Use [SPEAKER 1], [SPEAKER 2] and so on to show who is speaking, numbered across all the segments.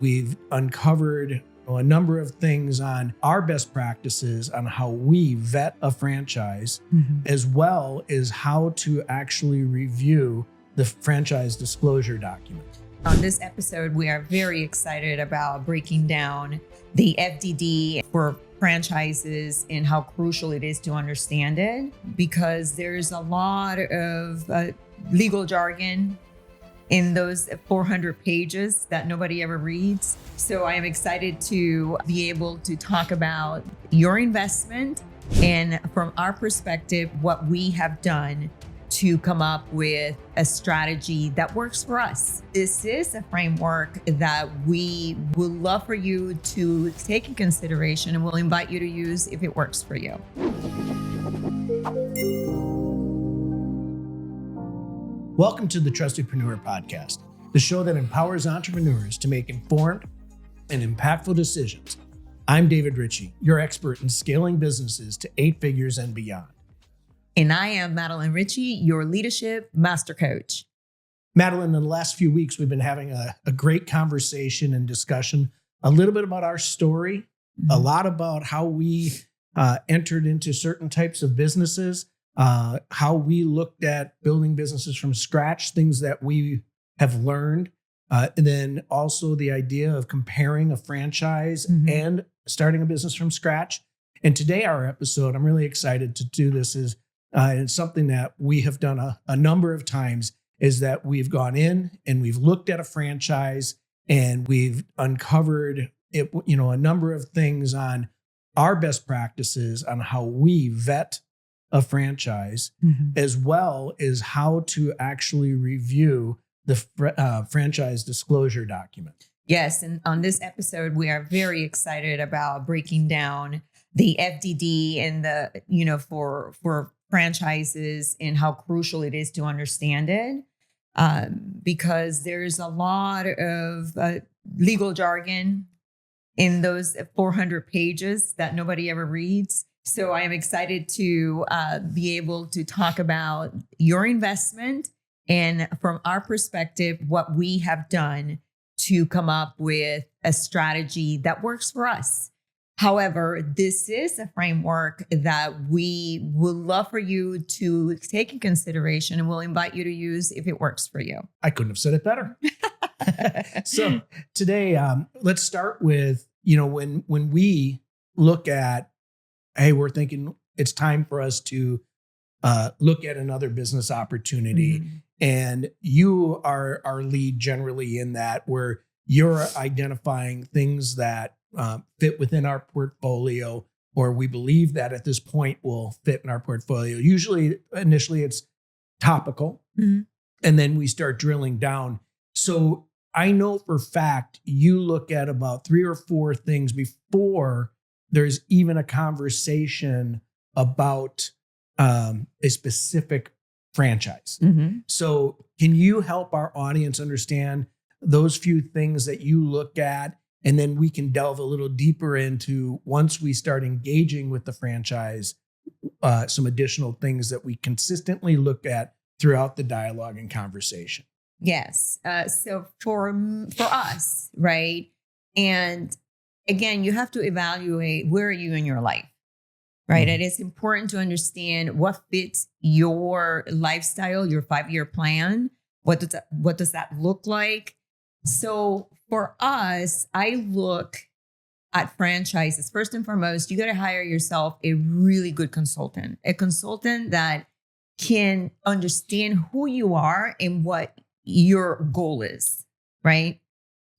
[SPEAKER 1] We've uncovered a number of things on our best practices on how we vet a franchise, as well as how to actually review the franchise disclosure document.
[SPEAKER 2] On this episode, we are very excited about breaking down the FDD for franchises and how crucial it is to understand it, because there's a lot of legal jargon in those 400 pages that nobody ever reads. So I am excited to be able to talk about your investment and, from our perspective, what we have done to come up with a strategy that works for us. This is a framework that we would love for you to take in consideration, and we'll invite you to use if it works for you.
[SPEAKER 1] Welcome to the Trustedpreneur podcast, the show that empowers entrepreneurs to make informed and impactful decisions. I'm David Ritchie, your expert in scaling businesses to 8 figures and beyond.
[SPEAKER 2] And I am Madeline Ritchie, your leadership master coach.
[SPEAKER 1] Madeline, in the last few weeks, we've been having a great conversation and discussion, a little bit about our story, a lot about how we entered into certain types of businesses, how we looked at building businesses from scratch, things that we have learned, and then also the idea of comparing a franchise and starting a business from scratch. And today, our episode, I'm really excited to do this, is it's something that we have done a number of times, is that we've gone in and we've looked at a franchise and we've uncovered a number of things on our best practices on how we vet a franchise, as well as how to actually review the franchise disclosure document.
[SPEAKER 2] Yes, and on this episode, we are very excited about breaking down the FDD and the for franchises and how crucial it is to understand it, because there's a lot of legal jargon in those 400 pages that nobody ever reads. So I am excited to be able to talk about your investment and, from our perspective, what we have done to come up with a strategy that works for us. However, this is a framework that we would love for you to take in consideration, and we'll invite you to use if it works for you.
[SPEAKER 1] I couldn't have said it better. So today, let's start with, when we look at, hey, we're thinking it's time for us to look at another business opportunity. And you are our lead generally in that, where you're identifying things that fit within our portfolio, or we believe that at this point will fit in our portfolio. Usually, initially, it's topical, and then we start drilling down. So I know for a fact you look at about 3 or 4 things before there's even a conversation about a specific franchise. So can you help our audience understand those few things that you look at? And then we can delve a little deeper into, once we start engaging with the franchise, some additional things that we consistently look at throughout the dialogue and conversation.
[SPEAKER 2] Yes. So for us, right? And again, you have to evaluate, where are you in your life, right? And it's important to understand what fits your lifestyle, your 5-year plan. What does that look like? So for us, I look at franchises. First and foremost, you got to hire yourself a really good consultant, a consultant that can understand who you are and what your goal is, right?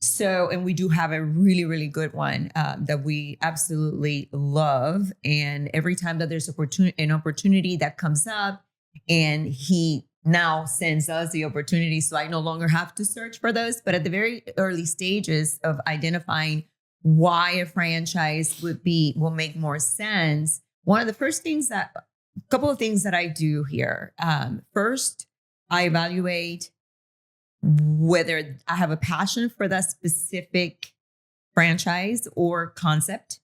[SPEAKER 2] So, and we do have a really, really good one that we absolutely love. And every time that there's an opportunity that comes up, and he now sends us the opportunity, so I no longer have to search for those. But at the very early stages of identifying why a franchise will make more sense, one of the first things couple of things that I do here. First, I evaluate whether I have a passion for that specific franchise or concept,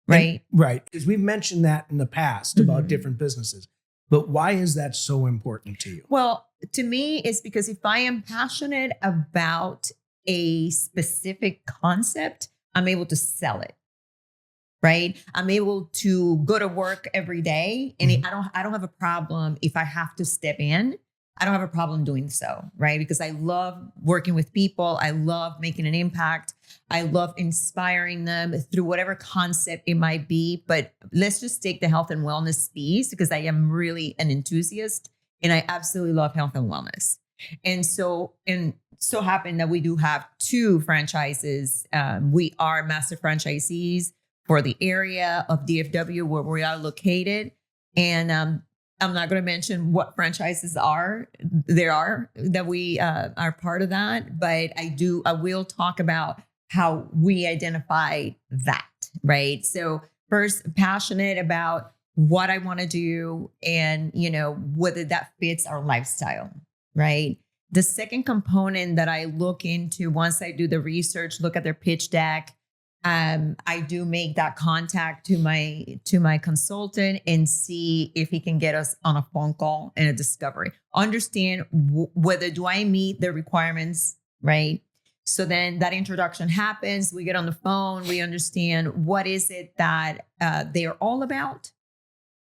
[SPEAKER 2] right?
[SPEAKER 1] Right. Because we've mentioned that in the past about different businesses. But why is that so important to you?
[SPEAKER 2] Well, to me, it's because if I am passionate about a specific concept, I'm able to sell it. Right. I'm able to go to work every day and I don't have a problem if I have to step in. I don't have a problem doing so. Right. Because I love working with people. I love making an impact. I love inspiring them through whatever concept it might be. But let's just take the health and wellness piece, because I am really an enthusiast and I absolutely love health and wellness. And so happened that we do have 2 franchises. We are master franchisees for the area of DFW where we are located. And I'm not going to mention what franchises there are that we are part of that, but I will talk about how we identify that, right? So first, passionate about what I want to do and, whether that fits our lifestyle, right? The second component that I look into once I do the research, look at their pitch deck, I do make that contact to my consultant and see if he can get us on a phone call and a discovery. Understand whether do I meet the requirements, right? So then that introduction happens. We get on the phone. We understand what is it that they're all about.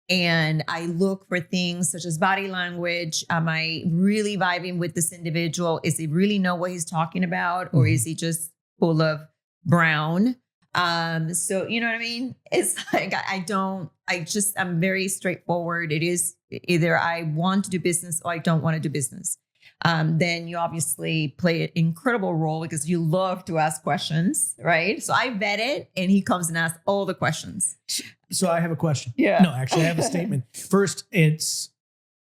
[SPEAKER 2] And I look for things such as body language. Am I really vibing with this individual? Is he really know what he's talking about? Or is he just full of brown? So you know what I mean? It's like, I'm very straightforward. It is either I want to do business or I don't want to do business. Then you obviously play an incredible role because you love to ask questions, right? So I vet it and he comes and asks all the questions.
[SPEAKER 1] So I have a question.
[SPEAKER 2] Yeah.
[SPEAKER 1] No, actually I have a statement. First, it's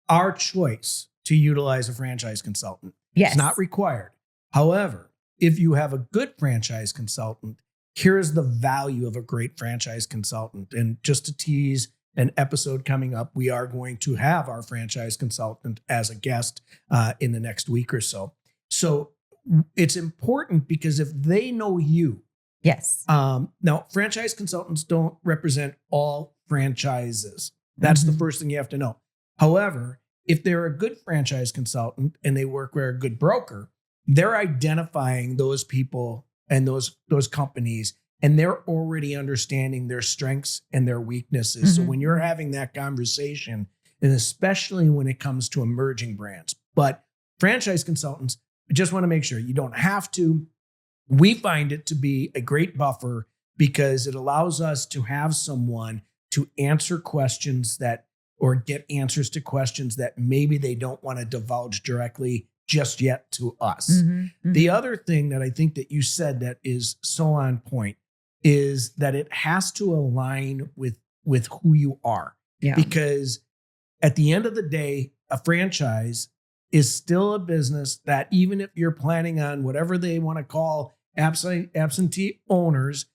[SPEAKER 1] our choice to utilize a franchise consultant.
[SPEAKER 2] Yes.
[SPEAKER 1] It's not required. However, if you have a good franchise consultant, here's the value of a great franchise consultant. And just to tease an episode coming up, we are going to have our franchise consultant as a guest in the next week or so. So it's important because if they know you,
[SPEAKER 2] yes.
[SPEAKER 1] Now, franchise consultants don't represent all franchises. That's the first thing you have to know. However, if they're a good franchise consultant and they work with a good broker, they're identifying those people and those companies, and they're already understanding their strengths and their weaknesses. So when you're having that conversation, and especially when it comes to emerging brands, but franchise consultants, I just want to make sure you don't have to. We find it to be a great buffer because it allows us to have someone to answer questions or get answers to questions that maybe they don't want to divulge directly just yet to us. The other thing that I think that you said that is so on point is that it has to align with who you are. Yeah. Because at the end of the day, a franchise is still a business that even if you're planning on whatever they want to call absentee owners,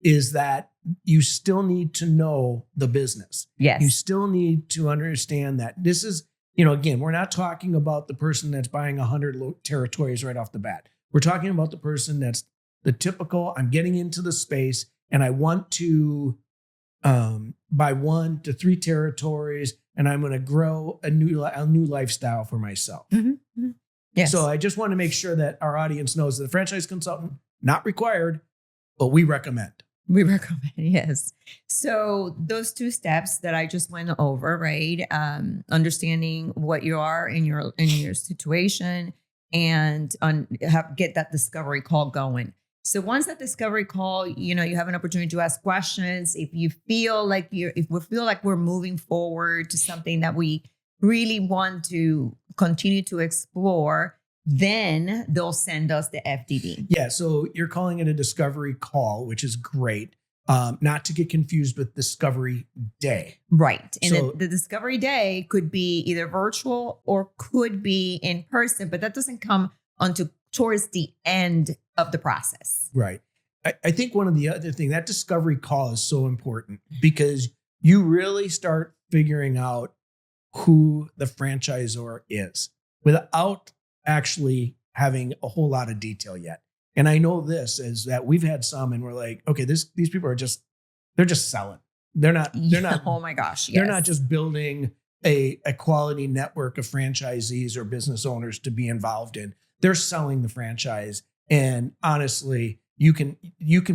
[SPEAKER 1] is that you still need to know the business.
[SPEAKER 2] Yes.
[SPEAKER 1] You still need to understand that this is, again, we're not talking about the person that's buying 100 territories right off the bat. We're talking about the person that's the typical, I'm getting into the space and I want to buy 1 to 3 territories and I'm going to grow a new lifestyle for myself. Yes. So I just want to make sure that our audience knows that a franchise consultant, not required, but we recommend.
[SPEAKER 2] We recommend, yes. So those 2 steps that I just went over, right? Understanding what you are in your situation and get that discovery call going. So once that discovery call, you have an opportunity to ask questions. If we feel like we're moving forward to something that we really want to continue to explore, then they'll send us the FDD.
[SPEAKER 1] Yeah. So you're calling it a discovery call, which is great. Not to get confused with discovery day.
[SPEAKER 2] Right. And the discovery day could be either virtual or could be in person, but that doesn't come towards the end of the process.
[SPEAKER 1] Right. I think one of the other things, that discovery call is so important because you really start figuring out who the franchisor is without actually having a whole lot of detail yet. And I know this is that we've had some and we're like, okay, these people are they're just selling. They're not,
[SPEAKER 2] oh my gosh. Yes.
[SPEAKER 1] They're not just building a quality network of franchisees or business owners to be involved in. they're selling the franchise. And honestly, you can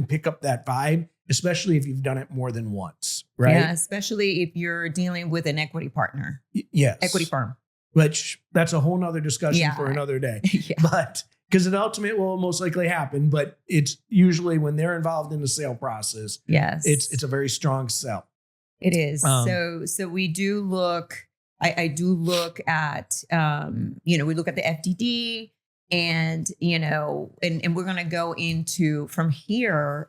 [SPEAKER 1] pick up that vibe, especially if you've done it more than once, right?
[SPEAKER 2] Yeah, especially if you're dealing with an equity partner,
[SPEAKER 1] Yes.
[SPEAKER 2] equity firm.
[SPEAKER 1] Which that's a whole nother discussion for another day. But because it ultimately will most likely happen, but it's usually when they're involved in the sale process.
[SPEAKER 2] Yes.
[SPEAKER 1] It's a very strong sell.
[SPEAKER 2] It is. So we do look, I do look at, we look at the FDD and, and we're going to go into from here,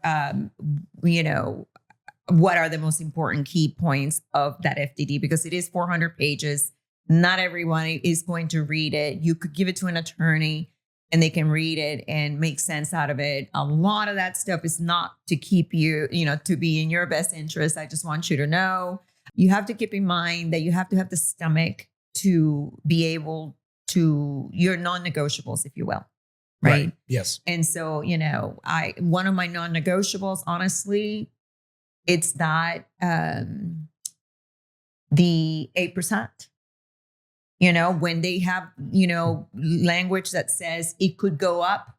[SPEAKER 2] what are the most important key points of that FDD, because it is 400 pages. Not everyone is going to read it. You could give it to an attorney and they can read it and make sense out of it. A lot of that stuff is not to keep you, to be in your best interest. I just want you to know, you have to keep in mind that you have to have the stomach to be able to, your non-negotiables, if you will. Right?
[SPEAKER 1] Yes.
[SPEAKER 2] And so, one of my non-negotiables, honestly, it's that the 8%. When they have, language that says it could go up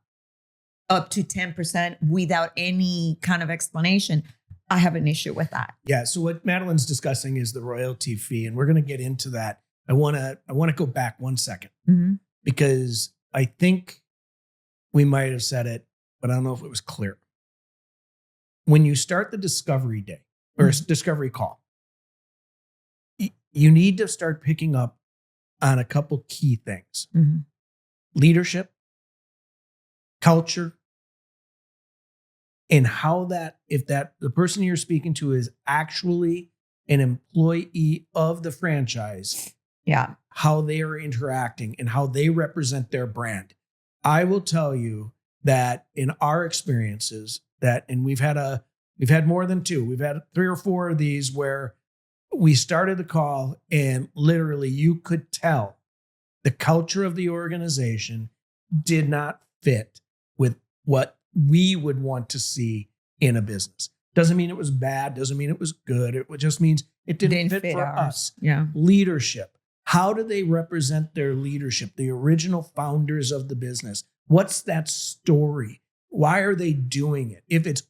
[SPEAKER 2] to 10% without any kind of explanation, I have an issue with that.
[SPEAKER 1] Yeah. So what Madeline's discussing is the royalty fee, and we're going to get into that. I want to go back 1 second because I think we might have said it, but I don't know if it was clear. When you start the discovery day or discovery call, you need to start picking up on a couple key things: leadership, culture, and how if the person you're speaking to is actually an employee of the franchise, how they are interacting and how they represent their brand. I will tell you that in our experiences and we've had more than 2, we've had 3 or 4 of these where we started the call and literally you could tell the culture of the organization did not fit with what we would want to see in a business. Doesn't mean it was bad. Doesn't mean it was good. It just means it didn't fit for us.
[SPEAKER 2] Yeah.
[SPEAKER 1] Leadership. How do they represent their leadership? The original founders of the business. What's that story? Why are they doing it? If it's,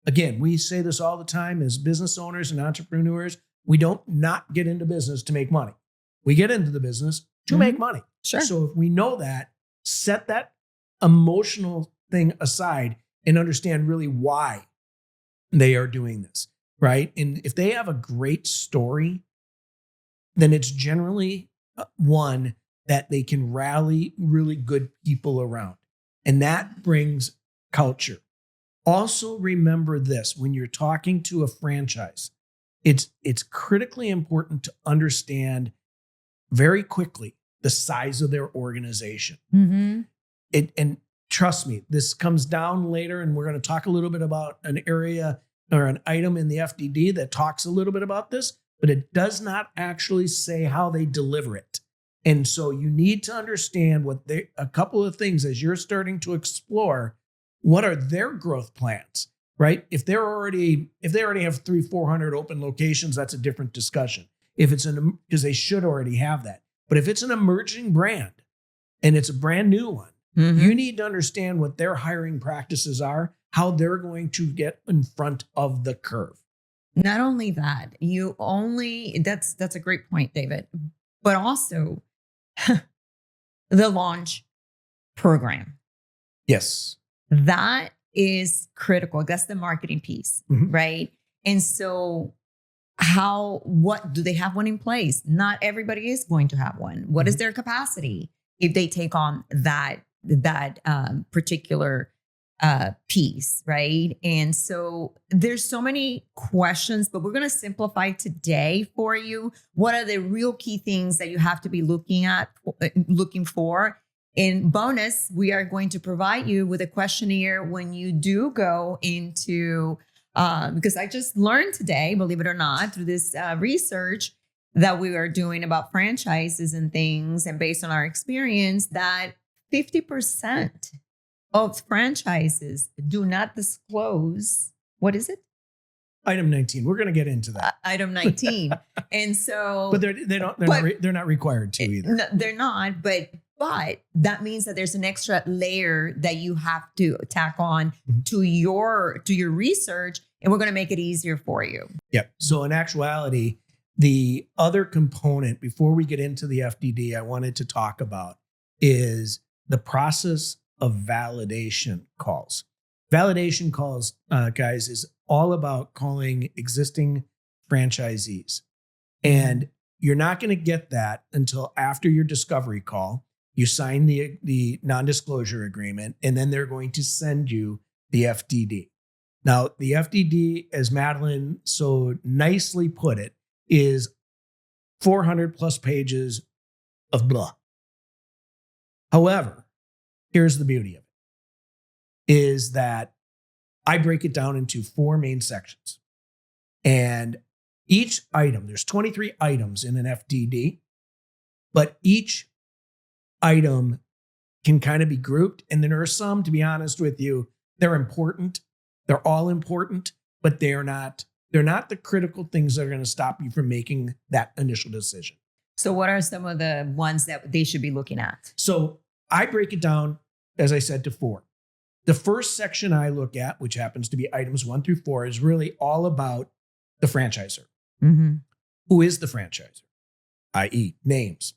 [SPEAKER 1] again, we say this all the time as business owners and entrepreneurs, we don't not get into business to make money. We get into the business to make money.
[SPEAKER 2] Sure.
[SPEAKER 1] So if we know that, set that emotional thing aside and understand really why they are doing this, right? And if they have a great story, then it's generally one that they can rally really good people around. And that brings culture. Also remember this, when you're talking to a franchise, it's critically important to understand very quickly the size of their organization. And trust me, this comes down later, and we're going to talk a little bit about an area or an item in the FDD that talks a little bit about this, but it does not actually say how they deliver it. And so you need to understand a couple of things as you're starting to explore, what are their growth plans, right? If they already have 300-400 open locations, that's a different discussion. Because they should already have that. But if it's an emerging brand and it's a brand new one, you need to understand what their hiring practices are, how they're going to get in front of the curve.
[SPEAKER 2] Not only that, that's a great point, David, but also the launch program.
[SPEAKER 1] Yes.
[SPEAKER 2] That is critical. That's the marketing piece, right? And so what do they have one in place? Not everybody is going to have one. What is their capacity if they take on that particular piece, right? And so there's so many questions, but we're going to simplify today for you. What are the real key things that you have to be looking for? In bonus, we are going to provide you with a questionnaire when you do go into, because I just learned today, believe it or not, through this research that we are doing about franchises and things, and based on our experience, that 50% of franchises do not disclose, what is it?
[SPEAKER 1] Item 19. We're going to get into that.
[SPEAKER 2] Item 19. And so,
[SPEAKER 1] but they're not required to either.
[SPEAKER 2] No, they're not. But But that means that there's an extra layer that you have to tack on
[SPEAKER 1] Mhm.
[SPEAKER 2] to your research, and we're going to make it easier for you.
[SPEAKER 1] Yep. So in actuality, the other component before we get into the FDD, I wanted to talk about is the process of validation calls. Validation calls, guys, is all about calling existing franchisees. And you're not going to get that until after your discovery call. You sign the non-disclosure agreement, and then they're going to send you the FDD. Now, the FDD, as Madeline so nicely put it, is 400 plus pages of blah. However, here's the beauty of it, is that I break it down into 4 main sections. And each item, there's 23 items in an FDD, but each item can kind of be grouped. And there are some, to be honest with you, they're important. They're all important, but they're not the critical things that are going to stop you from making that initial decision.
[SPEAKER 2] So what are some of the ones that they should be looking at?
[SPEAKER 1] So I break it down, as I said, to 4. The first section I look at, which happens to be items 1 through 4, is really all about the franchisor.
[SPEAKER 2] Mm-hmm.
[SPEAKER 1] Who is the franchisor? I.e., names.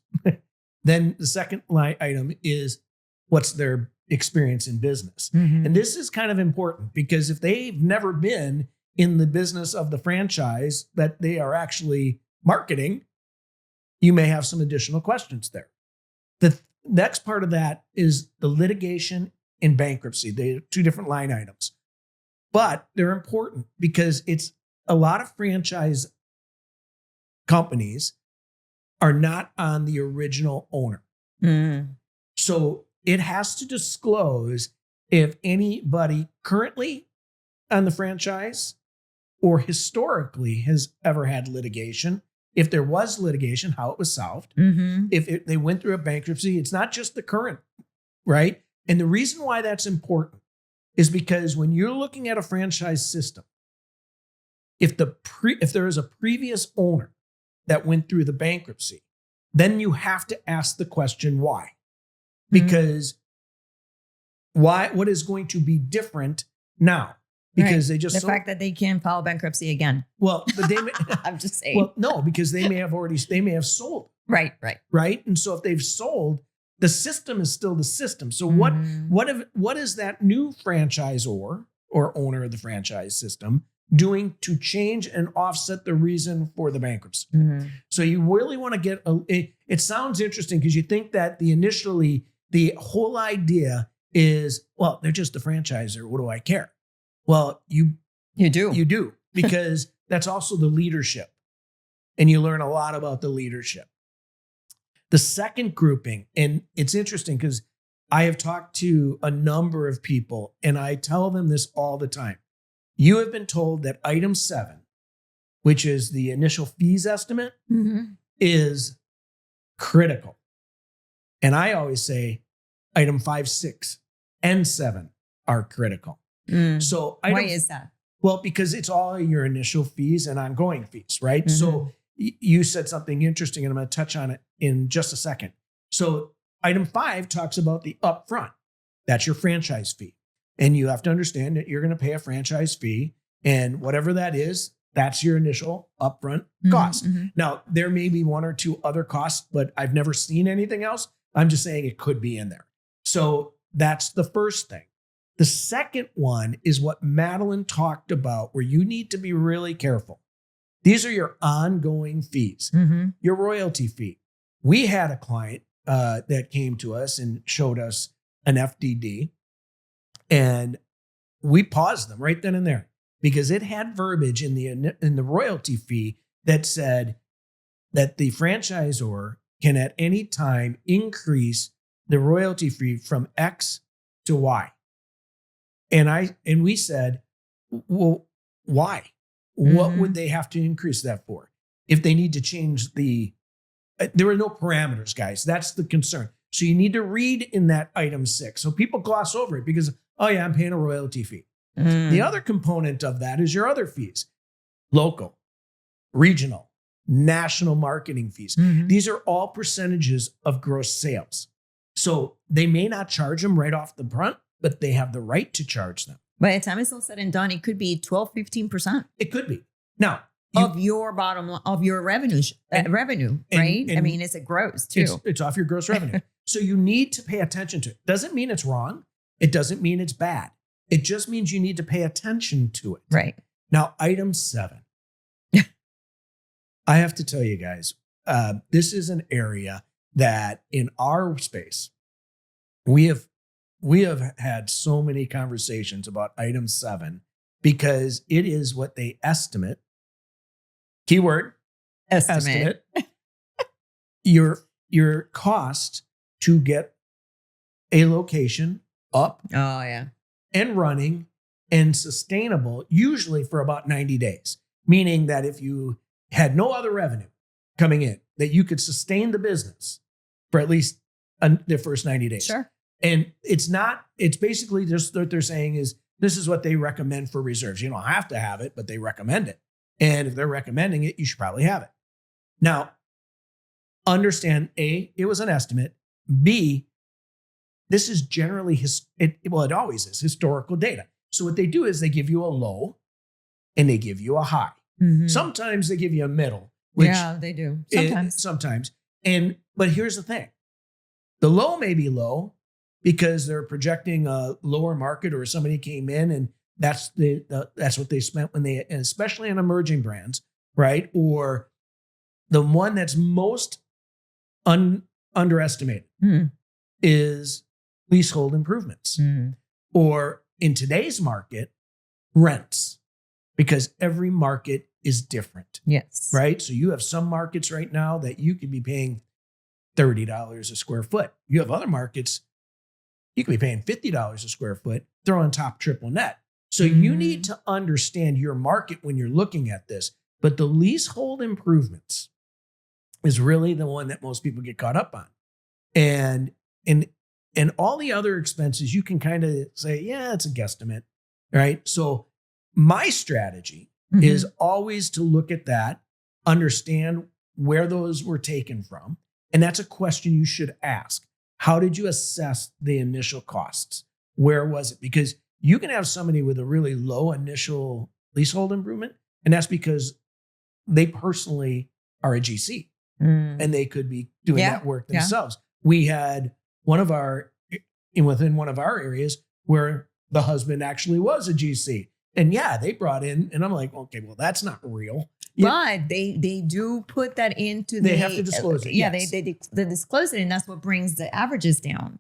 [SPEAKER 1] Then the second line item is what's their experience in business.
[SPEAKER 2] Mm-hmm.
[SPEAKER 1] And this is kind of important because if they've never been in the business of the franchise that they are actually marketing, you may have some additional questions there. The next part of that is the litigation and bankruptcy. They're 2 different line items, but they're important because it's a lot of franchise companies are not on the original owner.
[SPEAKER 2] Mm.
[SPEAKER 1] So it has to disclose if anybody currently on the franchise or historically has ever had litigation. If there was litigation, how it was solved.
[SPEAKER 2] Mm-hmm.
[SPEAKER 1] If they went through a bankruptcy, it's not just the current, right? And the reason why that's important is because when you're looking at a franchise system, if there is a previous owner that went through the bankruptcy, then you have to ask the question why. Because what is going to be different now? Because they just
[SPEAKER 2] the fact that they can file bankruptcy again.
[SPEAKER 1] Well, but they may,
[SPEAKER 2] I'm just saying.
[SPEAKER 1] well, no, because they may have sold.
[SPEAKER 2] Right.
[SPEAKER 1] Right. And so if they've sold, the system is still the system. So what is that new franchisor or owner of the franchise system doing to change and offset the reason for the bankruptcy?
[SPEAKER 2] Mm-hmm.
[SPEAKER 1] So you really want to get it sounds interesting because you think that the whole idea is, well, they're just a franchisor. What do I care? Well, you do because that's also the leadership, and you learn a lot about the leadership. The second grouping, and it's interesting because I have talked to a number of people and I tell them this all the time. You have been told that item 7, which is the initial fees estimate, is critical. And I always say item 5, 6, and 7 are critical. So
[SPEAKER 2] why is that?
[SPEAKER 1] Well, because it's all your initial fees and ongoing fees, right? So you said something interesting, and I'm going to touch on it in just a second. So item 5 talks about the upfront. That's your franchise fee. And you have to understand that you're going to pay a franchise fee, and whatever that is, that's your initial upfront cost. Now, there may be 1 or 2 other costs, but I've never seen anything else. I'm just saying it could be in there. So that's the first thing. The second one is what Madeline talked about, where you need to be really careful. These are your ongoing fees, your royalty fee. We had a client that came to us and showed us an FDD, and we paused them right then and there because it had verbiage in the royalty fee that said that the franchisor can at any time increase the royalty fee from X to Y. And we said, well, why? What would they have to increase that for? If they need to change there are no parameters, guys. That's the concern. So you need to read in that item 6. So people gloss over it because, oh yeah, I'm paying a royalty fee. The other component of that is your other fees: local, regional, national marketing fees. These are all percentages of gross sales. So they may not charge them right off the front, but they have the right to charge them.
[SPEAKER 2] By the time it's all said and done, it could be 12-15%.
[SPEAKER 1] It could be. Now,
[SPEAKER 2] of your bottom line, of your revenue, right? I mean, it's a gross too.
[SPEAKER 1] It's off your gross revenue. So you need to pay attention to it. Doesn't mean it's wrong. It doesn't mean it's bad. It just means you need to pay attention to it.
[SPEAKER 2] Right.
[SPEAKER 1] Now, item 7. I have to tell you guys, this is an area that in our space, we have had so many conversations about item 7 because it is what they estimate. Keyword, estimate. Your cost to get a location up and running and sustainable, usually for about 90 days. Meaning that if you had no other revenue coming in, that you could sustain the business for at least the first 90 days.
[SPEAKER 2] Sure.
[SPEAKER 1] And it's basically just what they're saying is this is what they recommend for reserves. You don't have to have it, but they recommend it. And if they're recommending it, you should probably have it. Now, understand A, it was an estimate. B, this is generally, it always is historical data. So what they do is they give you a low and they give you a high. Mm-hmm. Sometimes they give you a middle.
[SPEAKER 2] Yeah, they do.
[SPEAKER 1] Sometimes. But here's the thing. The low may be low because they're projecting a lower market or somebody came in and that's what they spent when they, and especially on emerging brands, right? Or the one that's most underestimated is leasehold improvements. Or in today's market, rents, because every market is different.
[SPEAKER 2] Yes.
[SPEAKER 1] Right? So you have some markets right now that you could be paying $30 a square foot. You have other markets, you could be paying $50 a square foot. They're on top triple net. So you need to understand your market when you're looking at this. But the leasehold improvements is really the one that most people get caught up on. And all the other expenses, you can kind of say, yeah, it's a guesstimate, right? So my strategy is always to look at that, understand where those were taken from. And that's a question you should ask. How did you assess the initial costs? Where was it? Because you can have somebody with a really low initial leasehold improvement, and that's because they personally are a GC and they could be doing that work themselves. We had within one of our areas where the husband actually was a GC. And they brought in, and I'm like, okay, well, that's not real.
[SPEAKER 2] But they do put that into
[SPEAKER 1] they have to disclose it.
[SPEAKER 2] Yeah, yes. they disclose it, and that's what brings the averages down.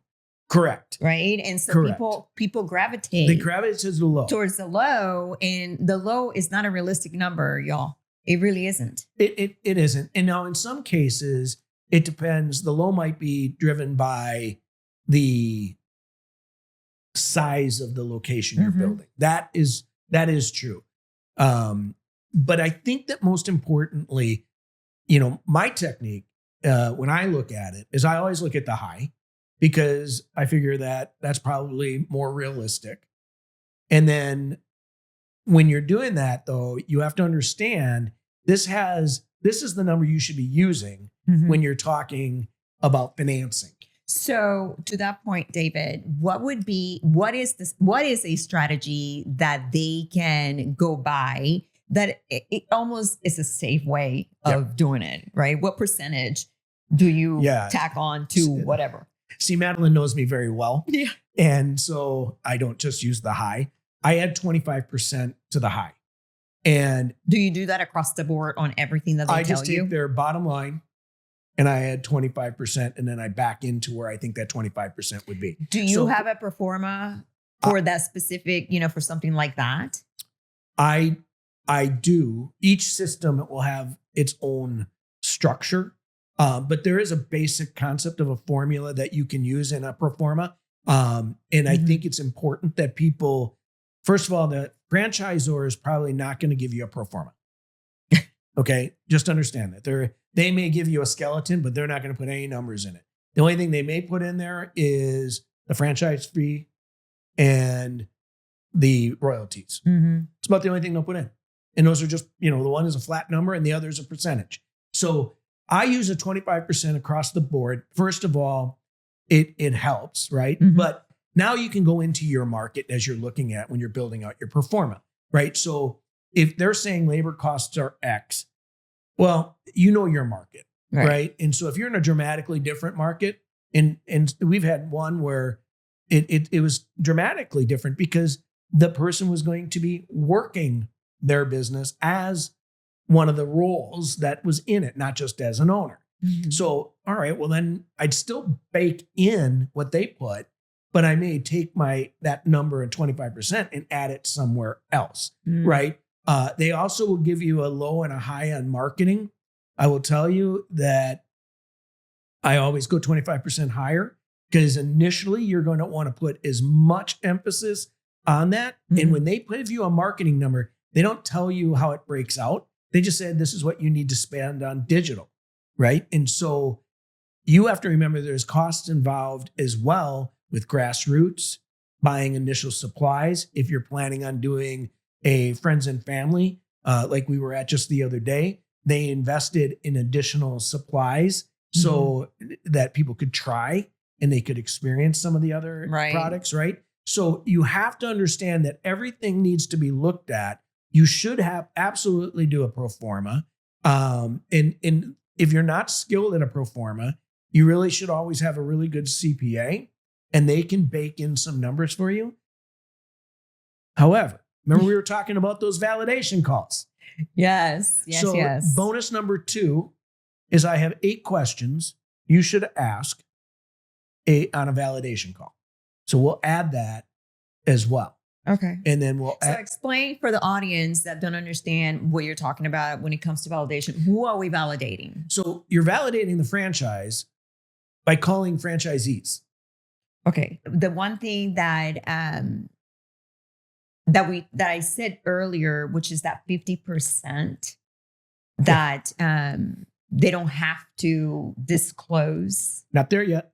[SPEAKER 1] Correct.
[SPEAKER 2] Right. And so people gravitate.
[SPEAKER 1] They gravitate towards the low,
[SPEAKER 2] and the low is not a realistic number, y'all. It really isn't.
[SPEAKER 1] It isn't. And now in some cases, it depends. The low might be driven by the size of the location you're building. That is true. But I think that most importantly, my technique when I look at it is I always look at the high because I figure that that's probably more realistic. And then when you're doing that, though, you have to understand this is the number you should be using when you're talking about financing.
[SPEAKER 2] So to that point, David, what is a strategy that they can go by that it almost is a safe way of doing it, right? What percentage do you tack on to whatever?
[SPEAKER 1] See, Madeline knows me very well. Yeah. And so I don't just use the high. I add 25% to the high. And
[SPEAKER 2] do you do that across the board on everything that they tell you? I just
[SPEAKER 1] take their bottom line and I add 25%, and then I back into where I think that 25% would be.
[SPEAKER 2] Do you have a pro forma for that specific, for something like that?
[SPEAKER 1] I do. Each system will have its own structure, but there is a basic concept of a formula that you can use in a pro forma. And I think it's important that people, first of all, the franchisor is probably not going to give you a pro forma. Okay, just understand that they may give you a skeleton, but they're not going to put any numbers in it. The only thing they may put in there is the franchise fee and the royalties. It's about the only thing they'll put in. And those are just, the one is a flat number and the other is a percentage. So I use a 25% across the board. First of all, it helps, right?
[SPEAKER 2] Mhm.
[SPEAKER 1] But now you can go into your market as you're looking at when you're building out your pro forma, right? So if they're saying labor costs are X, well, you know your market, right? And so if you're in a dramatically different market, and we've had one where it was dramatically different because the person was going to be working their business as one of the roles that was in it, not just as an owner.
[SPEAKER 2] Mhm.
[SPEAKER 1] So, all right, well then I'd still bake in what they put, but I may take that number and 25% and add it somewhere else,
[SPEAKER 2] Mm.
[SPEAKER 1] right? They also will give you a low and a high on marketing. I will tell you that I always go 25% higher because initially you're going to want to put as much emphasis on that.
[SPEAKER 2] Mhm.
[SPEAKER 1] And when they give you a marketing number, they don't tell you how it breaks out. They just said, this is what you need to spend on digital, right? And so you have to remember there's costs involved as well with grassroots, buying initial supplies. If you're planning on doing a friends and family, like we were at just the other day, they invested in additional supplies so that people could try and they could experience some of the other products, right? So you have to understand that everything needs to be looked at. You should have absolutely do a pro forma. And if you're not skilled at a pro forma, you really should always have a really good CPA and they can bake in some numbers for you. However, remember we were talking about those validation calls.
[SPEAKER 2] Yes.
[SPEAKER 1] So bonus number 2 is I have 8 questions you should ask on a validation call. So we'll add that as well.
[SPEAKER 2] Okay.
[SPEAKER 1] And then we'll
[SPEAKER 2] explain for the audience that don't understand what you're talking about when it comes to validation. Who are we validating?
[SPEAKER 1] So you're validating the franchise by calling franchisees.
[SPEAKER 2] Okay. The one thing that I said earlier, which is that 50% that they don't have to disclose.
[SPEAKER 1] Not there yet.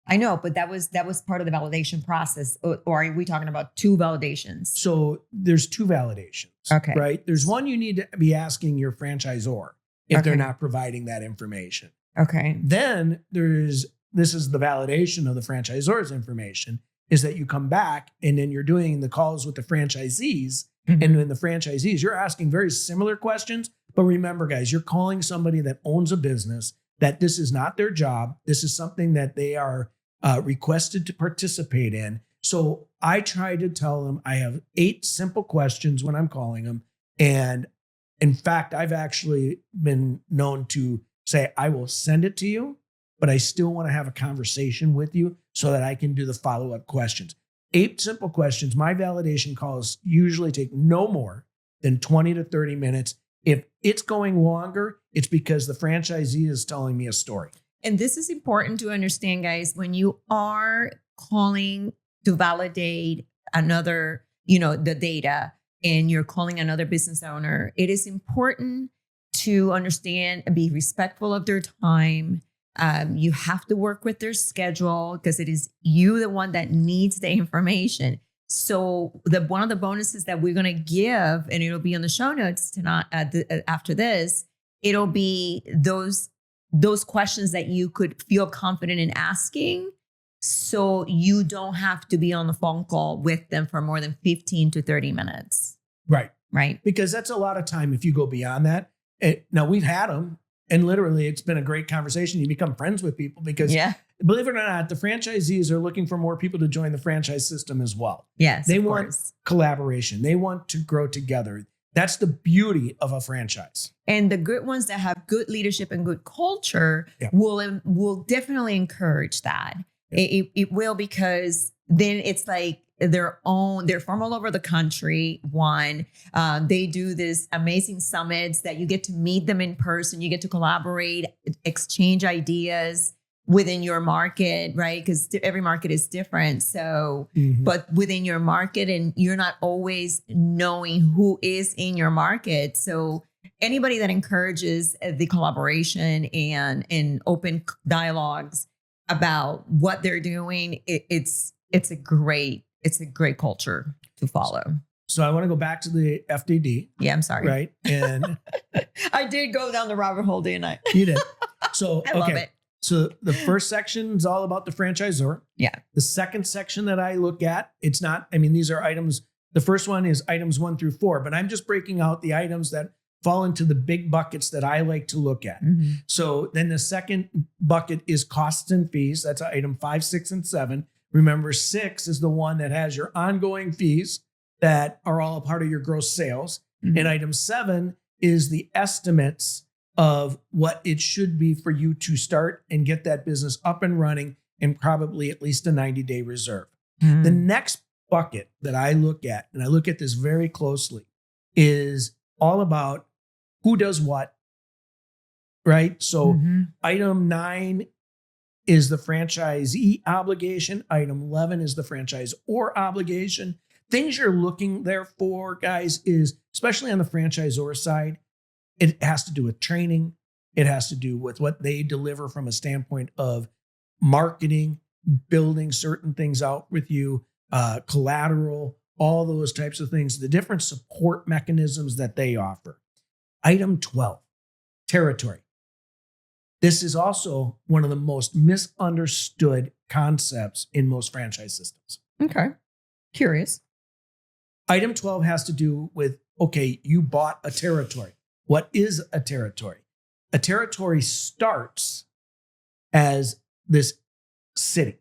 [SPEAKER 2] I know, but that was part of the validation process. Or are we talking about 2 validations?
[SPEAKER 1] So there's 2 validations.
[SPEAKER 2] Okay.
[SPEAKER 1] Right? There's one you need to be asking your franchisor if they're not providing that information.
[SPEAKER 2] Okay.
[SPEAKER 1] Then this is the validation of the franchisor's information, is that you come back and then you're doing the calls with the franchisees.
[SPEAKER 2] Mm-hmm.
[SPEAKER 1] And then the franchisees, you're asking very similar questions. But remember, guys, you're calling somebody that owns a business, that this is not their job. This is something that they are requested to participate in. So I try to tell them I have 8 simple questions when I'm calling them. And in fact, I've actually been known to say, I will send it to you, but I still want to have a conversation with you so that I can do the follow-up questions. 8 simple questions. My validation calls usually take no more than 20 to 30 minutes. If it's going longer, it's because the franchisee is telling me a story.
[SPEAKER 2] And this is important to understand, guys, when you are calling to validate another, the data, and you're calling another business owner, it is important to understand and be respectful of their time. You have to work with their schedule because it is you, the one that needs the information. So one of the bonuses that we're going to give, and it'll be on the show notes tonight, after this, it'll be those questions that you could feel confident in asking. So you don't have to be on the phone call with them for more than 15 to 30 minutes.
[SPEAKER 1] Right.
[SPEAKER 2] Right.
[SPEAKER 1] Because that's a lot of time if you go beyond that. Now we've had them and literally it's been a great conversation. You become friends with people because believe it or not, the franchisees are looking for more people to join the franchise system as well.
[SPEAKER 2] Yes.
[SPEAKER 1] They want collaboration. They want to grow together. That's the beauty of a franchise.
[SPEAKER 2] And the good ones that have good leadership and good culture will definitely encourage that. It will, because then it's like they're from all over the country. They do this amazing summits that you get to meet them in person. You get to collaborate, exchange ideas within your market, right? Because every market is different. So, but within your market, and you're not always knowing who is in your market. So anybody that encourages the collaboration and open dialogues about what they're doing, it's a great culture to follow.
[SPEAKER 1] So I want to go back to the FDD.
[SPEAKER 2] Yeah, I'm sorry.
[SPEAKER 1] Right. And
[SPEAKER 2] I did go down the rabbit hole, didn't I?
[SPEAKER 1] You did. So
[SPEAKER 2] I love it.
[SPEAKER 1] So the first section is all about the franchisor.
[SPEAKER 2] Yeah.
[SPEAKER 1] The second section that I look at, it's not, I mean, these are items. The first one is items 1 through 4, but I'm just breaking out the items that fall into the big buckets that I like to look at.
[SPEAKER 2] Mm-hmm.
[SPEAKER 1] So then the second bucket is costs and fees. That's item 5, 6, and 7. Remember, 6 is the one that has your ongoing fees that are all a part of your gross sales.
[SPEAKER 2] Mm-hmm.
[SPEAKER 1] And item 7 is the estimates of what it should be for you to start and get that business up and running and probably at least a 90-day reserve.
[SPEAKER 2] Mm-hmm.
[SPEAKER 1] The next bucket that I look at, and I look at this very closely, is all about who does what, right? So
[SPEAKER 2] Mm-hmm.
[SPEAKER 1] item 9 is the franchisee obligation. Item 11 is the franchisor obligation. Things you're looking there for, guys, is especially on the franchisor side, it has to do with training. It has to do with what they deliver from a standpoint of marketing, building certain things out with you, collateral, all those types of things, the different support mechanisms that they offer. Item 12, territory. This is also one of the most misunderstood concepts in most franchise systems.
[SPEAKER 2] Okay. Curious.
[SPEAKER 1] Item 12 has to do with, okay, you bought a territory. What is a territory? A territory starts as this city,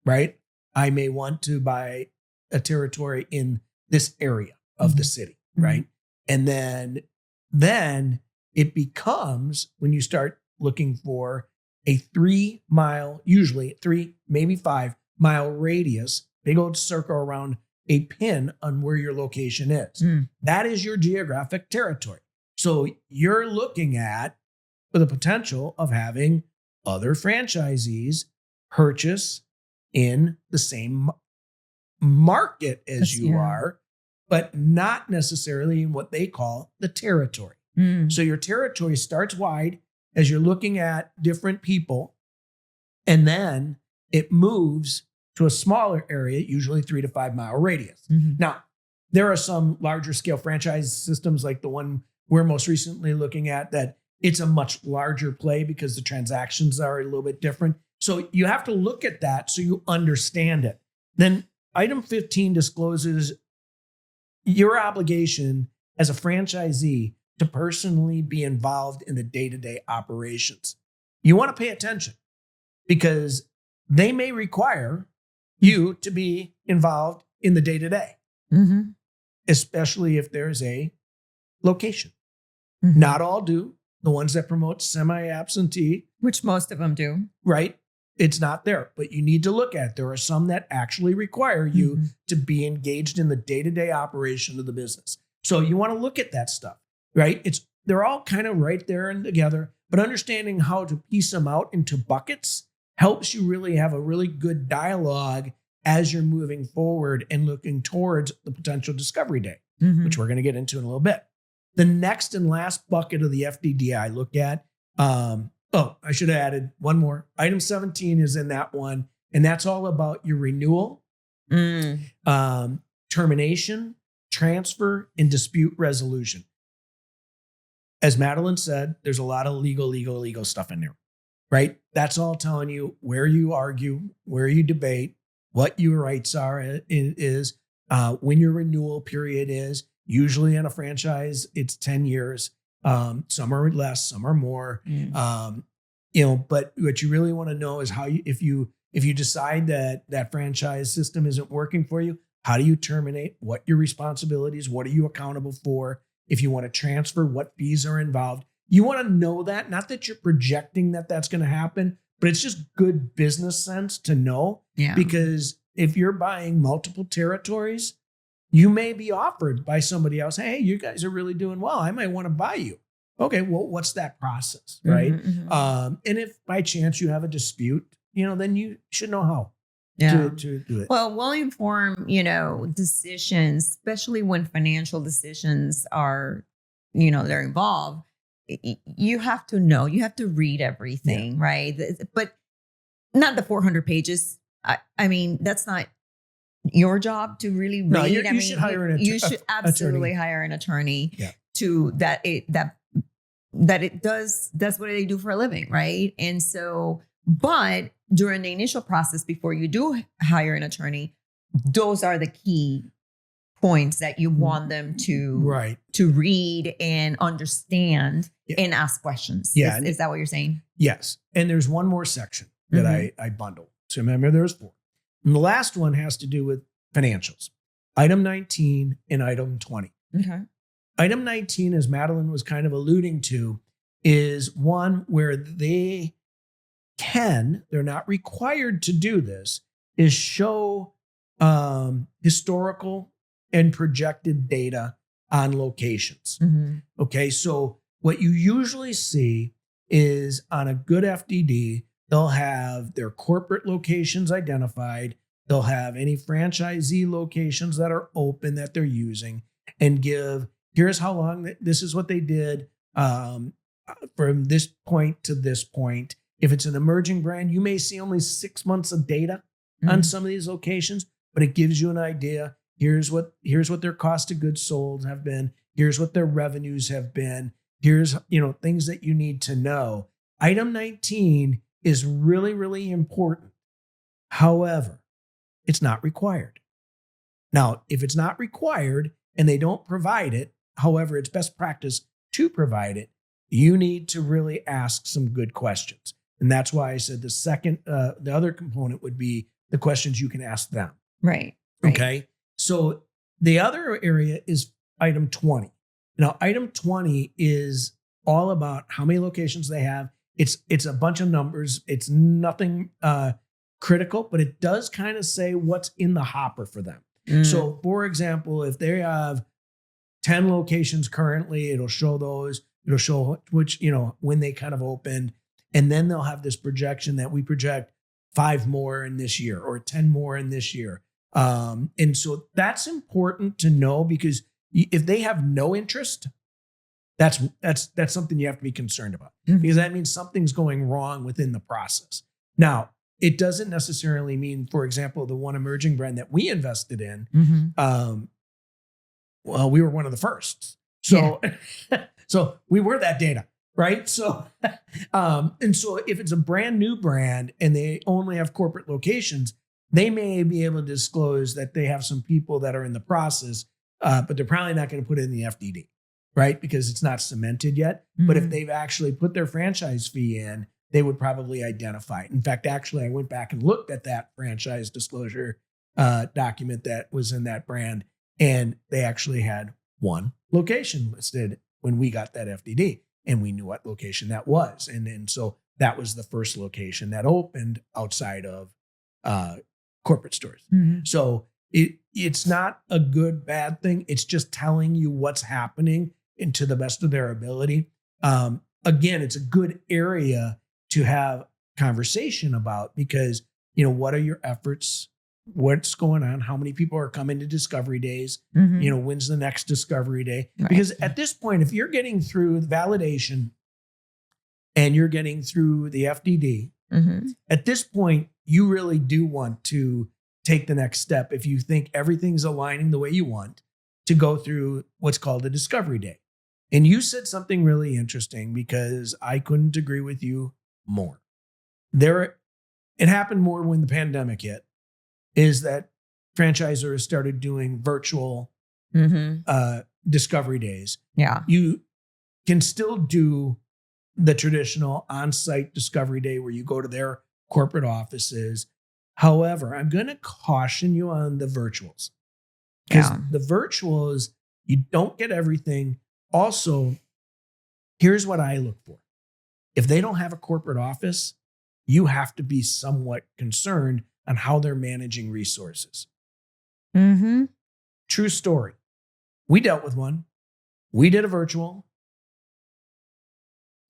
[SPEAKER 1] right? I may want to buy a territory in this area of the city, right? And then it becomes, when you start looking for a 3-mile, usually 3, maybe 5-mile radius, big old circle around a pin on where your location is. That is your geographic territory. So you're looking at the potential of having other franchisees purchase in the same market as you are, but not necessarily in what they call the territory. So your territory starts wide as you're looking at different people, and then it moves to a smaller area, usually 3 to 5 mile radius. Now, there are some larger scale franchise systems like the one we're most recently looking at that it's a much larger play because the transactions are a little bit different. So you have to look at that so you understand it. Then item 15 discloses your obligation as a franchisee to personally be involved in the day-to-day operations. You want to pay attention because they may require you to be involved in the day-to-day, especially if there's a location. Not all do. The ones that promote semi-absentee,
[SPEAKER 2] which most of them do,
[SPEAKER 1] right? It's not there, but you need to look at it. There are some that actually require you to be engaged in the day-to-day operation of the business. So you want to look at that stuff, right? They're all kind of right there and together, but understanding how to piece them out into buckets helps you really have a really good dialogue as you're moving forward and looking towards the potential discovery day, which we're going to get into in a little bit. The next and last bucket of the FDD I look at, I should have added one more. Item 17 is in that one, and that's all about your renewal, termination, transfer, and dispute resolution. As Madeline said, there's a lot of legal stuff in there, right? That's all telling you where you argue, where you debate, what your rights are, when your renewal period is. Usually in a franchise, it's 10 years. Some are less, some are more. But what you really want to know is how if you decide that franchise system isn't working for you, how do you terminate? What your responsibilities? What are you accountable for? If you want to transfer, what fees are involved? You want to know that, not that you're projecting that that's going to happen, but it's just good business sense to know. Yeah. Because if you're buying multiple territories, you may be offered by somebody else, hey, you guys are really doing well. I might want to buy you. Okay, well, what's that process, right? And if by chance you have a dispute, then you should know how to do it.
[SPEAKER 2] Well, well-informed, decisions, especially when financial decisions are, they're involved, you have to know, you have to read everything, right? But not the 400 pages. I mean, that's not your job to really read.
[SPEAKER 1] No, you should hire an attorney.
[SPEAKER 2] You should absolutely hire an attorney to that it does what they do for a living, right? And so But during the initial process, before you do hire an attorney, those are the key points that you want them to read and understand and ask questions.
[SPEAKER 1] Yeah.
[SPEAKER 2] Is that what you're saying?
[SPEAKER 1] Yes. And there's one more section that I bundled. So remember, there's 4. And the last one has to do with financials. Item 19 and item 20.
[SPEAKER 2] Okay.
[SPEAKER 1] Item 19, as Madeline was kind of alluding to, is one where they're not required to do this, is show historical and projected data on locations. Okay, so what you usually see is on a good FDD, they'll have their corporate locations identified. They'll have any franchisee locations that are open that they're using, and here's how long, this is what they did from this point to this point. If it's an emerging brand, you may see only 6 months of data on some of these locations, but it gives you an idea. Here's what their cost of goods sold have been. Here's what their revenues have been. Here's, things that you need to know. Item 19 is really, really important. However, it's not required. Now, if it's not required and they don't provide it, however, it's best practice to provide it, you need to really ask some good questions. And that's why I said the other component would be the questions you can ask them.
[SPEAKER 2] Right.
[SPEAKER 1] Okay. So the other area is item 20. Now, item 20 is all about how many locations they have. It's a bunch of numbers. It's nothing critical, but it does kind of say what's in the hopper for them. So, for example, if they have 10 locations currently, it'll show those. It'll show which, when they kind of opened. And then they'll have this projection that we project 5 more in this year or 10 more in this year. And so that's important to know, because if they have no interest, that's something you have to be concerned about, because that means something's going wrong within the process. Now, it doesn't necessarily mean, for example, the one emerging brand that we invested in, well, we were one of the first. So, so we were that data, right? So, and so if it's a brand new brand and they only have corporate locations, they may be able to disclose that they have some people that are in the process, but they're probably not going to put it in the FDD, right? Because it's not cemented yet. But if they've actually put their franchise fee in, they would probably identify it. In fact, actually, I went back and looked at that franchise disclosure document that was in that brand, and they actually had 1 location listed when we got that FDD, and we knew what location that was. And so that was the first location that opened outside of corporate stores. So it's not a good, bad thing. It's just telling you what's happening and to the best of their ability. Again, it's a good area to have conversation about, because, what are your efforts? What's going on? How many people are coming to discovery days? When's the next discovery day? Right. Because at this point, if you're getting through the validation and you're getting through the FDD, at this point, you really do want to take the next step. If you think everything's aligning the way you want, to go through what's called a discovery day. And you said something really interesting, because I couldn't agree with you more. It happened more when the pandemic hit, is that franchisors started doing virtual discovery days. Yeah. You can still do the traditional on-site discovery day where you go to their corporate offices. However, I'm going to caution you on the virtuals, because the virtuals, you don't get everything. Also, here's what I look for. If they don't have a corporate office, you have to be somewhat concerned on how they're managing resources. True story. We dealt with one. We did a virtual.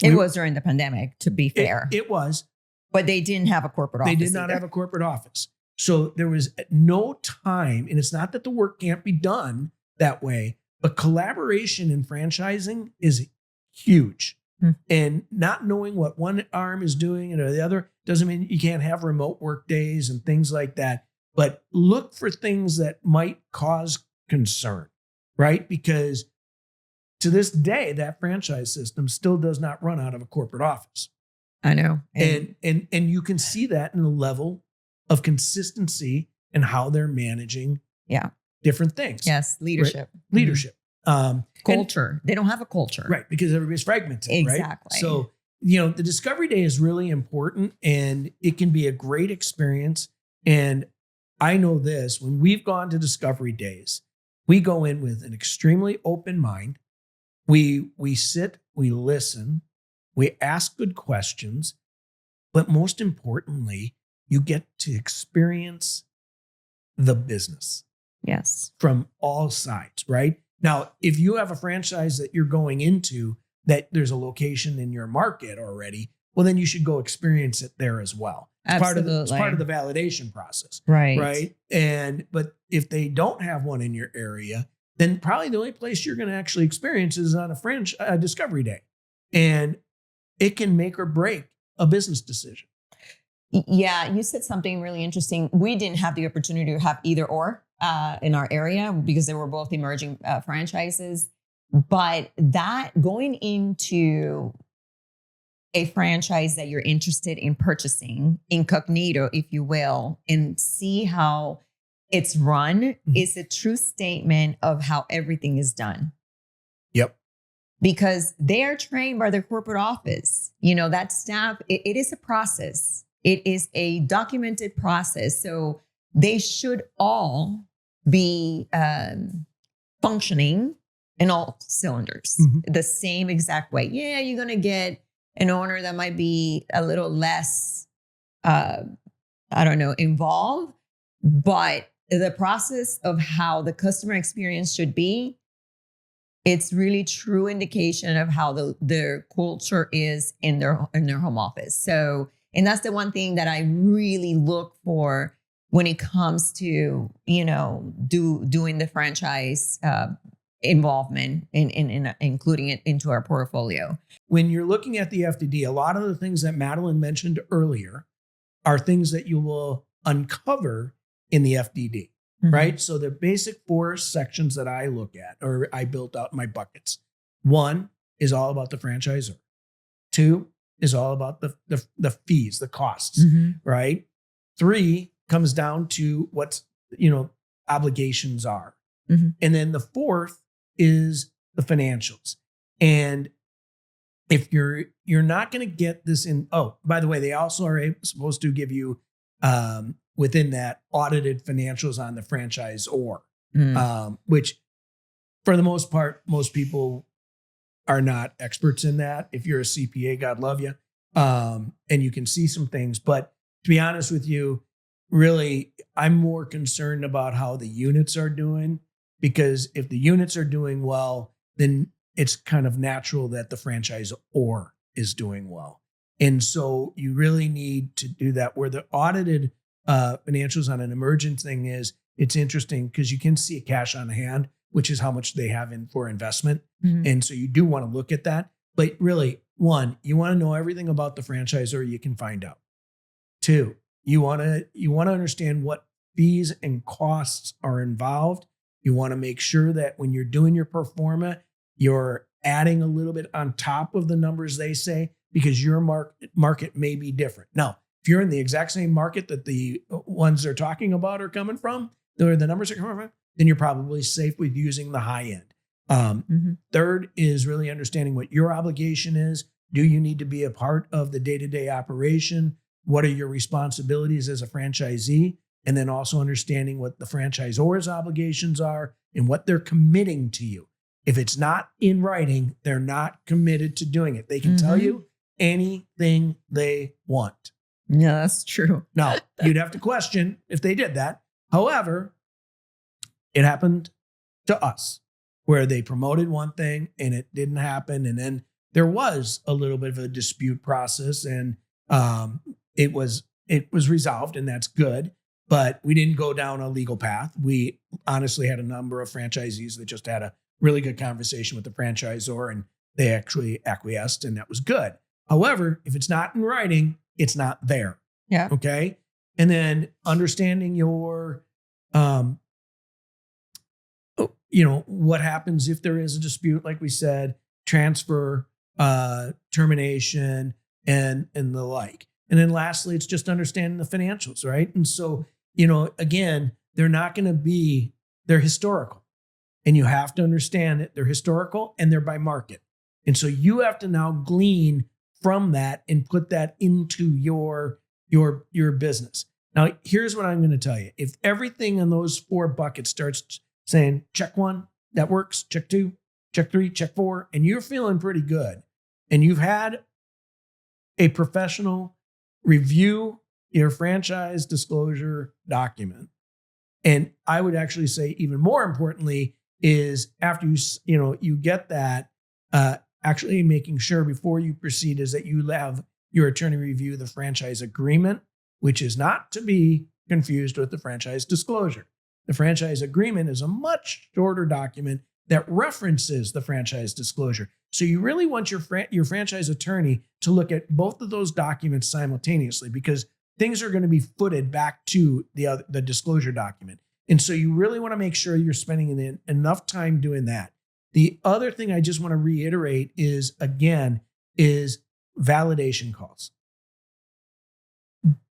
[SPEAKER 2] It was during the pandemic, to be fair.
[SPEAKER 1] It was.
[SPEAKER 2] But they didn't have a corporate office.
[SPEAKER 1] They did not have a corporate office. So there was no time, and it's not that the work can't be done that way, but collaboration in franchising is huge. And not knowing what one arm is doing and the other doesn't mean you can't have remote work days and things like that. But look for things that might cause concern, right? Because to this day, that franchise system still does not run out of a corporate office.
[SPEAKER 2] I know.
[SPEAKER 1] And you can see that in the level of consistency and how they're managing different things.
[SPEAKER 2] Yes, leadership.
[SPEAKER 1] Right? Leadership.
[SPEAKER 2] Culture. They don't have a culture.
[SPEAKER 1] Right, because everybody's fragmented,
[SPEAKER 2] exactly.
[SPEAKER 1] Right? So, the discovery day is really important, and it can be a great experience. And I know this, when we've gone to discovery days, we go in with an extremely open mind. We sit, we listen, we ask good questions, but most importantly, you get to experience the business.
[SPEAKER 2] Yes.
[SPEAKER 1] From all sides, right? Now, if you have a franchise that you're going into that there's a location in your market already, well, then you should go experience it there as well. It's part of the validation process.
[SPEAKER 2] Right.
[SPEAKER 1] But if they don't have one in your area, then probably the only place you're going to actually experience is on a discovery day. And it can make or break a business decision.
[SPEAKER 2] Yeah, you said something really interesting. We didn't have the opportunity to have either or in our area because they were both emerging franchises. But that going into a franchise that you're interested in purchasing, incognito, if you will, and see how it's run is a true statement of how everything is done.
[SPEAKER 1] Yep.
[SPEAKER 2] Because they are trained by their corporate office. That staff, it is a process. It is a documented process. So they should all be functioning in all cylinders the same exact way. Yeah, you're going to get an owner that might be a little less, involved. But the process of how the customer experience should be, it's really true indication of how their culture is in their home office. So, and that's the one thing that I really look for when it comes to, doing the franchise involvement in including it into our portfolio.
[SPEAKER 1] When you're looking at the FDD, a lot of the things that Madeline mentioned earlier are things that you will uncover in the FDD, right? So the basic 4 sections that I look at, or I built out my buckets. 1 is all about the franchisor. 2 is all about the fees, the costs, right? 3 comes down to what obligations are. And then the 4th is the financials. And if you're not going to get this in, by the way, they also are supposed to give you within that audited financials on the franchisor, which for the most part, most people are not experts in that. If you're a CPA, God love you. And you can see some things, but to be honest with you, really, I'm more concerned about how the units are doing, because if the units are doing well, then it's kind of natural that the franchisor is doing well. And so you really need to do that. Where the audited financials on an emergent thing is, it's interesting because you can see a cash on hand, which is how much they have in for investment. And so you do want to look at that. But really, 1, you want to know everything about the franchisor you can find out. 2, you want to understand what fees and costs are involved. You want to make sure that when you're doing your pro forma, you're adding a little bit on top of the numbers they say, because your market may be different. Now, if you're in the exact same market that the ones they're talking about are coming from, or the numbers are coming from, then you're probably safe with using the high end. 3rd is really understanding what your obligation is. Do you need to be a part of the day-to-day operation? What are your responsibilities as a franchisee? And then also understanding what the franchisor's obligations are and what they're committing to you. If it's not in writing, they're not committed to doing it. They can tell you anything they want.
[SPEAKER 2] Yeah, that's true.
[SPEAKER 1] Now, you'd have to question if they did that. However, it happened to us where they promoted one thing and it didn't happen. And then there was a little bit of a dispute process, and it was resolved, and that's good. But we didn't go down a legal path. We honestly had a number of franchisees that just had a really good conversation with the franchisor, and they actually acquiesced, and that was good. However, if it's not in writing, it's not there.
[SPEAKER 2] Yeah.
[SPEAKER 1] Okay. And then understanding your, what happens if there is a dispute, like we said, transfer, termination, and the like. And then lastly, it's just understanding the financials, right? And so, again, they're historical. And you have to understand that they're historical and they're by market. And so you have to now glean from that and put that into your business. Now, here's what I'm going to tell you. If everything in those 4 buckets starts saying, check 1, that works, check 2, check 3, check 4, and you're feeling pretty good, and you've had a professional review your franchise disclosure document, and I would actually say even more importantly is after you get that, actually making sure before you proceed is that you have your attorney review the franchise agreement, which is not to be confused with the franchise disclosure. The franchise agreement is a much shorter document that references the franchise disclosure. So you really want your franchise attorney to look at both of those documents simultaneously, because things are going to be footed back to the disclosure document. And so you really want to make sure you're spending enough time doing that. The other thing I just want to reiterate is validation calls.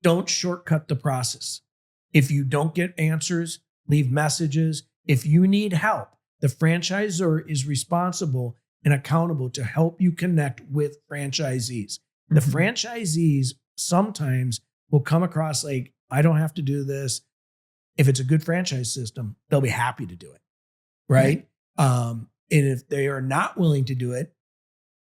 [SPEAKER 1] Don't shortcut the process. If you don't get answers, leave messages. If you need help, the franchisor is responsible and accountable to help you connect with franchisees. The franchisees sometimes will come across like, I don't have to do this. If it's a good franchise system, they'll be happy to do it, right? And if they are not willing to do it,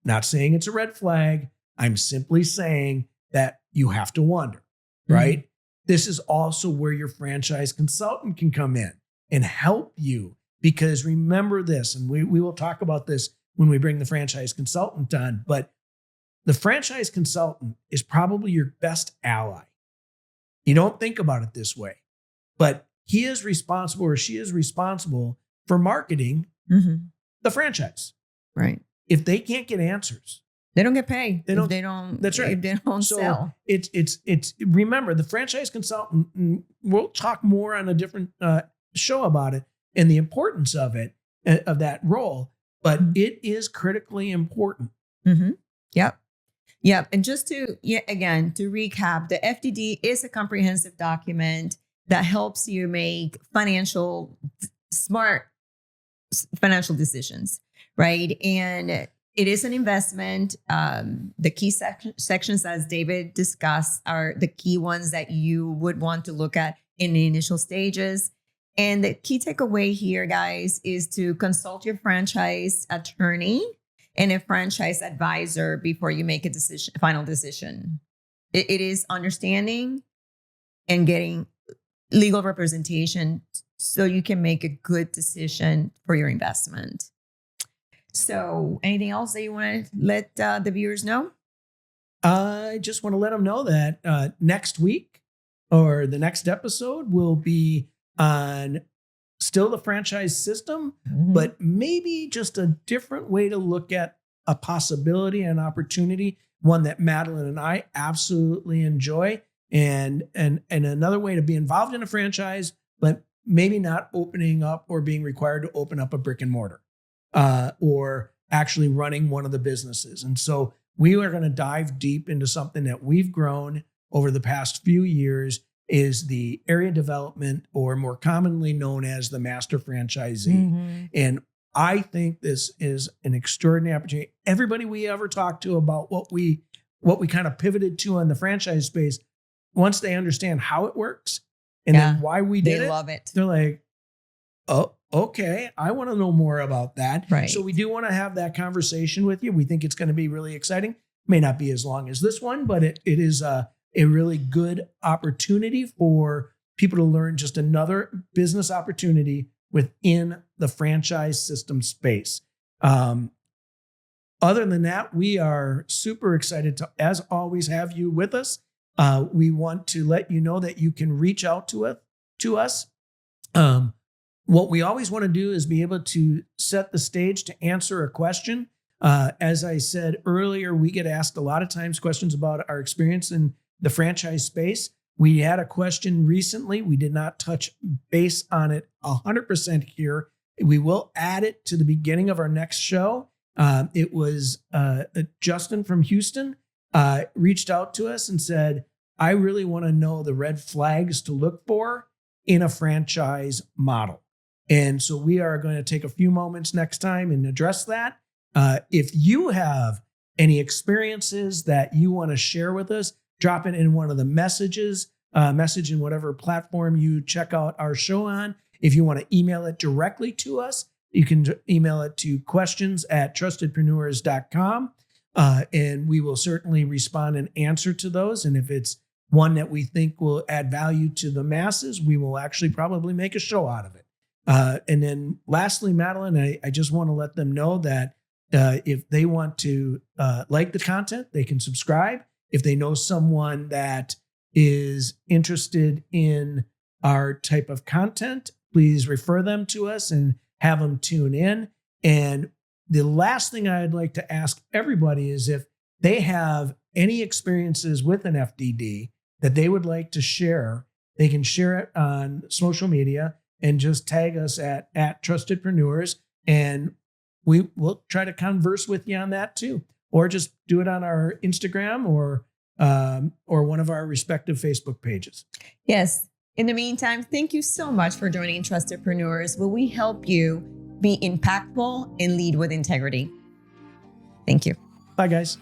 [SPEAKER 1] not saying it's a red flag, I'm simply saying that you have to wonder, right? This is also where your franchise consultant can come in and help you, because remember this, and we will talk about this when we bring the franchise consultant on, but the franchise consultant is probably your best ally. You don't think about it this way, but he is responsible or she is responsible for marketing the franchise.
[SPEAKER 2] Right.
[SPEAKER 1] If they can't get answers,
[SPEAKER 2] they don't get paid.
[SPEAKER 1] That's right.
[SPEAKER 2] If they don't sell.
[SPEAKER 1] It's remember, the franchise consultant, we'll talk more on a different show about it and the importance of it, of that role, but it is critically important.
[SPEAKER 2] Yep. And just to recap, the FDD is a comprehensive document that helps you make smart financial decisions, right? And it is an investment. The key sections, as David discussed, are the key ones that you would want to look at in the initial stages. And the key takeaway here, guys, is to consult your franchise attorney and a franchise advisor before you make a final decision. It is understanding and getting legal representation so you can make a good decision for your investment. So anything else that you want to let the viewers know?
[SPEAKER 1] I just want to let them know that next week or the next episode will be on still the franchise system, but maybe just a different way to look at a possibility and opportunity, one that Madeline and I absolutely enjoy, and another way to be involved in a franchise, but maybe not opening up or being required to open up a brick and mortar or actually running one of the businesses. And so we are going to dive deep into something that we've grown over the past few years, is the area development, or more commonly known as the master franchisee. And I think this is an extraordinary opportunity. Everybody we ever talked to about what we kind of pivoted to on the franchise space, once they understand how it works and then why we did it,
[SPEAKER 2] they love it.
[SPEAKER 1] They're like, oh, okay, I want to know more about that.
[SPEAKER 2] Right.
[SPEAKER 1] So we do want to have that conversation with you. We think it's going to be really exciting. May not be as long as this one, but it is a really good opportunity for people to learn just another business opportunity within the franchise system space. Other than that, we are super excited to, as always, have you with us. We want to let you know that you can reach out to us. What we always want to do is be able to set the stage to answer a question. As I said earlier, we get asked a lot of times questions about our experience in the franchise space. We had a question recently. We did not touch base on it 100% here. We will add it to the beginning of our next show. It was Justin from Houston. reached out to us and said, I really want to know the red flags to look for in a franchise model. And so we are going to take a few moments next time and address that. If you have any experiences that you want to share with us, drop it in one of the message in whatever platform you check out our show on. If you want to email it directly to us, you can email it to questions@trustedpreneurs.com. And we will certainly respond and answer to those. And if it's one that we think will add value to the masses, we will actually probably make a show out of it. And then lastly, Madeline, I just want to let them know that if they want to like the content, they can subscribe. If they know someone that is interested in our type of content, please refer them to us and have them tune in. And the last thing I'd like to ask everybody is if they have any experiences with an FDD that they would like to share, they can share it on social media and just tag us at Trustedpreneurs, and we will try to converse with you on that too, or just do it on our Instagram or one of our respective Facebook pages.
[SPEAKER 2] Yes. In the meantime, thank you so much for joining Trustedpreneurs, where we help you be impactful and lead with integrity. Thank you.
[SPEAKER 1] Bye, guys.